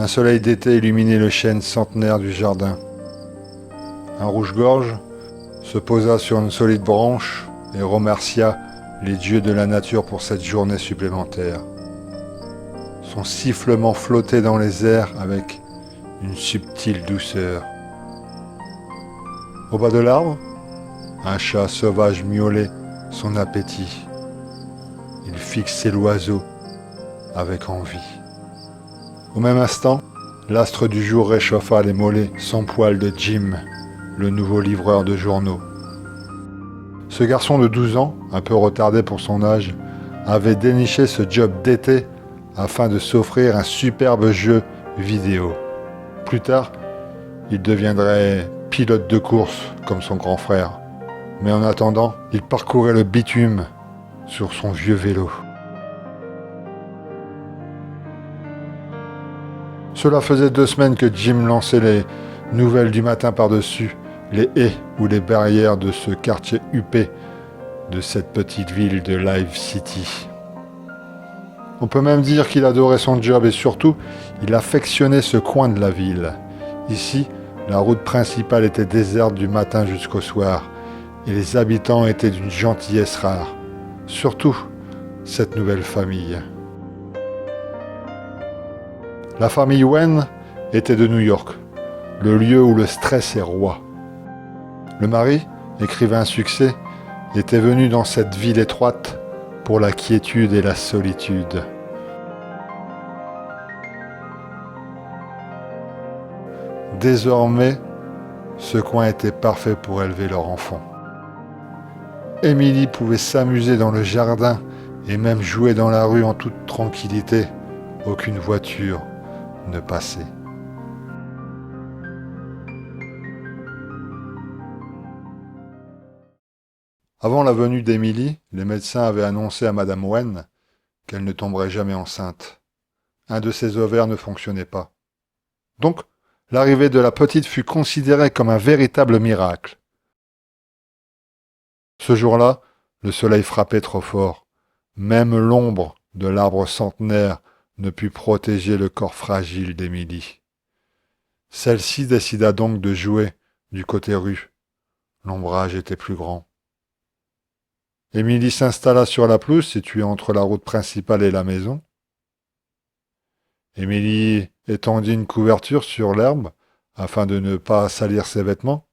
soleil d'été illuminait le chêne centenaire du jardin. Un rouge-gorge se posa sur une solide branche et remercia les dieux de la nature pour cette journée supplémentaire. Son sifflement flottait dans les airs avec une subtile douceur. Au bas de l'arbre, un chat sauvage miaulait son appétit. Il fixait l'oiseau avec envie. Au même instant, l'astre du jour réchauffa les mollets sans poil de Jim, le nouveau livreur de journaux. Ce garçon de 12 ans, un peu retardé pour son âge, avait déniché ce job d'été afin de s'offrir un superbe jeu vidéo. Plus tard, il deviendrait pilote de course comme son grand frère. Mais en attendant, il parcourait le bitume sur son vieux vélo. Cela faisait 2 semaines que Jim lançait les nouvelles du matin par-dessus les haies ou les barrières de ce quartier huppé de cette petite ville de Live City. On peut même dire qu'il adorait son job et surtout, il affectionnait ce coin de la ville. Ici, la route principale était déserte du matin jusqu'au soir et les habitants étaient d'une gentillesse rare. Surtout, cette nouvelle famille. La famille Wen était de New York, le lieu où le stress est roi. Le mari, écrivain à succès, était venu dans cette ville étroite pour la quiétude et la solitude. Désormais, ce coin était parfait pour élever leur enfant. Émilie pouvait s'amuser dans le jardin et même jouer dans la rue en toute tranquillité. Aucune voiture ne passait. Avant la venue d'Émilie, les médecins avaient annoncé à Madame Wen qu'elle ne tomberait jamais enceinte. Un de ses ovaires ne fonctionnait pas. Donc, l'arrivée de la petite fut considérée comme un véritable miracle. Ce jour-là, le soleil frappait trop fort. Même l'ombre de l'arbre centenaire ne put protéger le corps fragile d'Émilie. Celle-ci décida donc de jouer du côté rue. L'ombrage était plus grand. Émilie s'installa sur la pelouse située entre la route principale et la maison. Émilie étendit une couverture sur l'herbe afin de ne pas salir ses vêtements.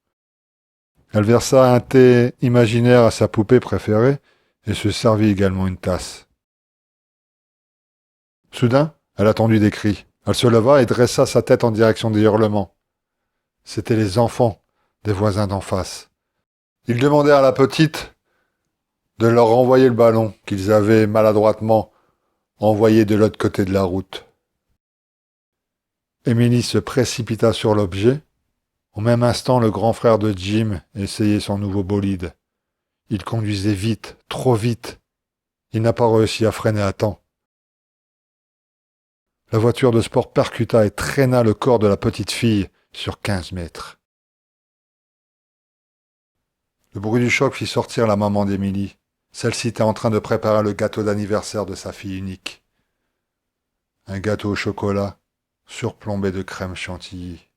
Elle versa un thé imaginaire à sa poupée préférée et se servit également une tasse. Soudain, elle entendit des cris. Elle se leva et dressa sa tête en direction des hurlements. C'étaient les enfants des voisins d'en face. Ils demandaient à la petite de leur renvoyer le ballon qu'ils avaient maladroitement envoyé de l'autre côté de la route. Émilie se précipita sur l'objet. Au même instant, le grand frère de Jim essayait son nouveau bolide. Il conduisait vite, trop vite. Il n'a pas réussi à freiner à temps. La voiture de sport percuta et traîna le corps de la petite fille sur 15 mètres. Le bruit du choc fit sortir la maman d'Émilie. Celle-ci était en train de préparer le gâteau d'anniversaire de sa fille unique. Un gâteau au chocolat surplombé de crème chantilly.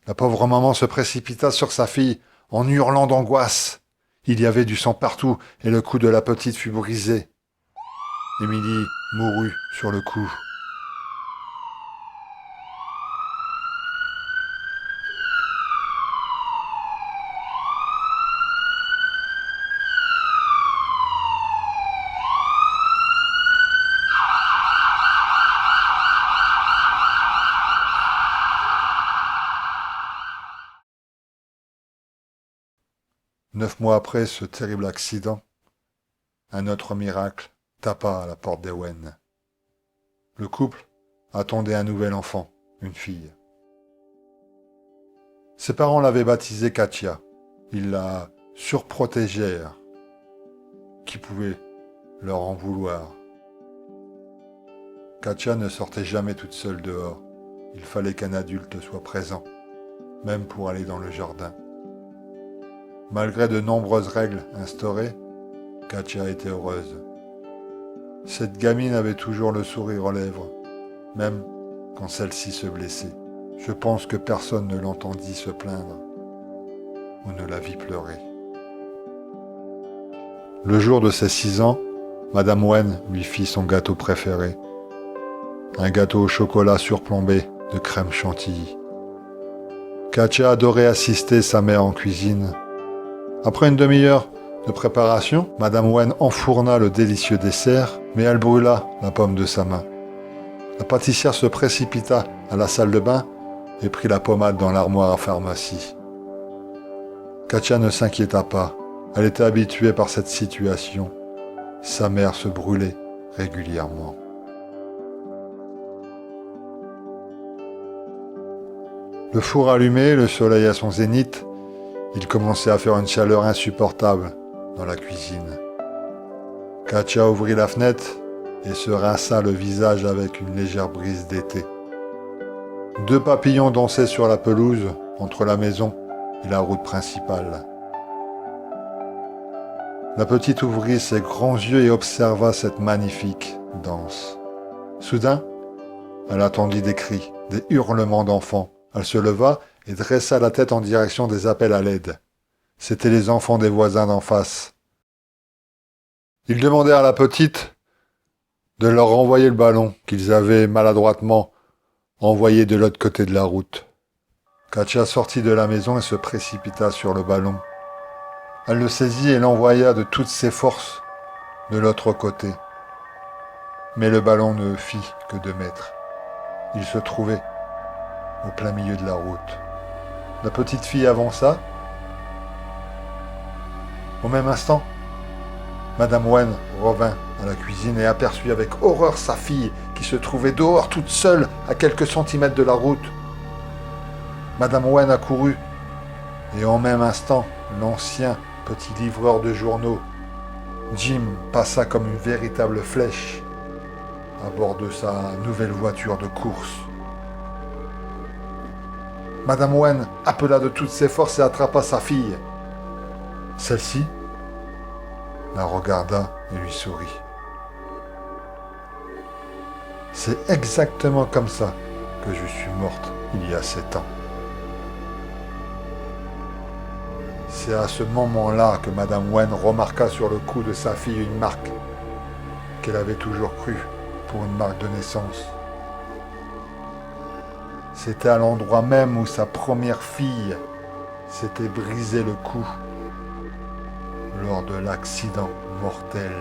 La pauvre maman se précipita sur sa fille en hurlant d'angoisse. Il y avait du sang partout et le cou de la petite fut brisé. Émilie mourut sur le coup. Neuf mois après ce terrible accident, un autre miracle tapa à la porte des Wen. Le couple attendait un nouvel enfant, une fille. Ses parents l'avaient baptisée Katia. Ils la surprotégèrent. Qui pouvait leur en vouloir? Katia ne sortait jamais toute seule dehors. Il fallait qu'un adulte soit présent, même pour aller dans le jardin. Malgré de nombreuses règles instaurées, Katia était heureuse. Cette gamine avait toujours le sourire aux lèvres, même quand celle-ci se blessait. Je pense que personne ne l'entendit se plaindre ou ne la vit pleurer. Le jour de ses 6 ans, Madame Wen lui fit son gâteau préféré. Un gâteau au chocolat surplombé de crème chantilly. Katja adorait assister sa mère en cuisine. Après une demi-heure de préparation, Madame Wen enfourna le délicieux dessert, mais elle brûla la pomme de sa main. La pâtissière se précipita à la salle de bain et prit la pommade dans l'armoire à pharmacie. Katja ne s'inquiéta pas. Elle était habituée par cette situation. Sa mère se brûlait régulièrement. Le four allumé, le soleil à son zénith, il commençait à faire une chaleur insupportable dans la cuisine. Katja ouvrit la fenêtre et se rinça le visage avec une légère brise d'été. 2 papillons dansaient sur la pelouse entre la maison et la route principale. La petite ouvrit ses grands yeux et observa cette magnifique danse. Soudain, elle entendit des cris, des hurlements d'enfants. Elle se leva et dressa la tête en direction des appels à l'aide. C'étaient les enfants des voisins d'en face. Ils demandèrent à la petite de leur renvoyer le ballon qu'ils avaient maladroitement envoyé de l'autre côté de la route. Katja sortit de la maison et se précipita sur le ballon. Elle le saisit et l'envoya de toutes ses forces de l'autre côté. Mais le ballon ne fit que 2 mètres. Il se trouvait au plein milieu de la route. La petite fille avança. Au même instant, Madame Wen revint à la cuisine et aperçut avec horreur sa fille qui se trouvait dehors toute seule à quelques centimètres de la route. Madame Wen accourut et en même instant, l'ancien petit livreur de journaux, Jim, passa comme une véritable flèche à bord de sa nouvelle voiture de course. Madame Wen appela de toutes ses forces et attrapa sa fille. Celle-ci la regarda et lui sourit. C'est exactement comme ça que je suis morte il y a 7 ans. C'est à ce moment-là que Madame Wen remarqua sur le cou de sa fille une marque qu'elle avait toujours crue pour une marque de naissance. C'était à l'endroit même où sa première fille s'était brisé le cou lors de l'accident mortel.